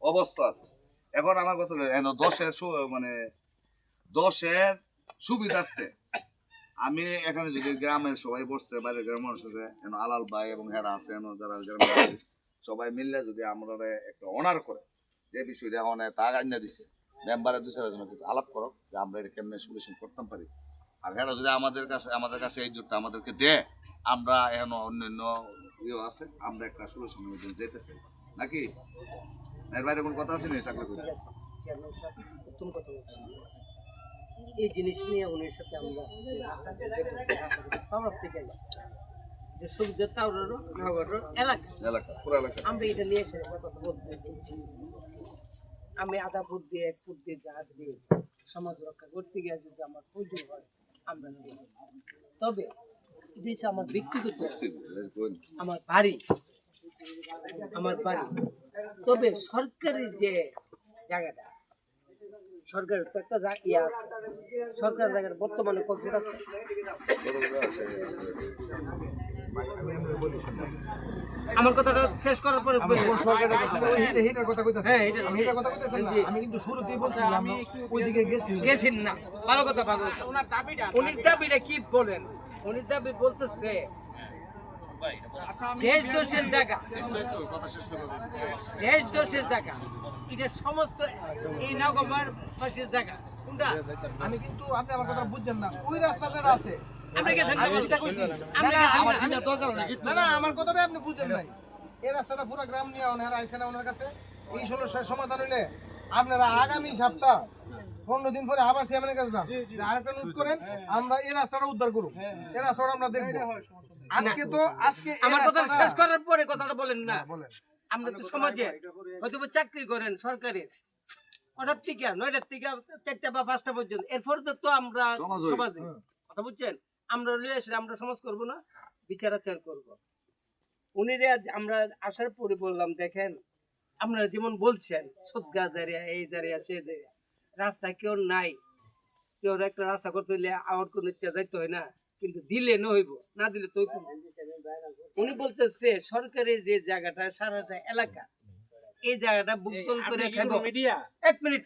অবস্থা আছে। এখন আমার কথা হলো দশের মানে দশের সুবিধার্থে আমি এখানে যদি গ্রামের সবাই বসছে, বাইরের গ্রামের মানুষ আছে, আলাল ভাই এবং হেরা আছে, যারা গ্রামের সবাই মিললে যদি আমরা একটা অনার করে যে বিষয়টা অনেক তা আইনা দিচ্ছে, মেম্বারের দু চারজন আলাপ করো যে আমরা এটা কেমনে সলিউশন করতাম পারি। আর হেরা যদি আমাদের কাছে এই জোরটা আমাদেরকে দেয়, আমরা এখন অন্যান্য ইয়ে আছে, আমরা একটা সলিউশনের মধ্যে যেতে চাই নাকি। এর বাইরে কোনো কথা আছে না? থাকলে উত্তম কথা বলছি। এই জিনিস নিয়ে উনির সাথে আমরা তাওরাত থেকে আসছি, যে সুবিধা তাওরার এলাকা আমরা এটা নিয়ে এসে কথা বলতে চাচ্ছি। আমি আধা ফুট দিয়ে 1 ফুট দিয়ে জাহাজ দিয়ে সমাজ রক্ষা করতে গিয়ে যদি আমার প্রয়োজন হয় আমরা নেব। তবে এটা হচ্ছে আমার ব্যক্তিগত, আমার বাড়ি। তবে সরকারি যে জায়গাটা, সরকারের তো একটা ইয়ে আছে, সরকারের জায়গার বর্তমানে কত ফুট আছে? আমার কথাটা শেষ করার পরে আমি কিন্তু শুরুতেই বলছিলাম ওইদিকে গেছি না। ভালো কথা। উনির দাবিটা কি বলেন? উনির দাবি বলতেছে দেশ দোষের জায়গা, এটা সমস্ত এই নগর পাশের জায়গা। কোনটা? আমি কিন্তু আপনি আমার কথা বুঝছেন না। ওই রাস্তা যেটা আছে আমার কথাটা আপনি বুঝেন নাই। এই রাস্তাটা পুরো গ্রাম নিয়ে ওনারা আইসে না ওনার কাছে। এই সমস্যার সমাধান হইলে আপনারা আগামী সপ্তাহ 15 দিন পরে আবার চেয়ারম্যানের কাছে যান, আরেকটা নোট করেন, আমরা এই রাস্তাটা উদ্ধার করব। এই রাস্তাটা আমরা দেখবো। আজকে আমার কথা শেষ করার পরে কথাটা বলেন না। আমরা তো সমাজে হয়তো চাকরি করেন সরকারের, 8টার থেকে 9টার থেকে 4টা বা 5টা পর্যন্ত, এরপর তো আমরা সমাজে কথা বুঝছেন, আমরা লয়ে আসলে আমরা সমাজ করব না, বিচারাচার করব। উনিরা আমরা আসার পরে বললাম, দেখেন আপনারা যেমন বলছেন সদগা দাঁড়িয়ে এই দাঁড়িয়ে সে দাঁড়িয়ে রাস্তা কেউ নাই, কেউ একটা রাস্তা করতে হইলে আমার কোনো ইচ্ছা যাইতে হয় না, কিন্তু দিলে না হইব, না দিলে তো উনি বলতেছে সরকারি যে জায়গাটা সারাটা এলাকা, এই জায়গাটা বুকল করে 1 মিনিট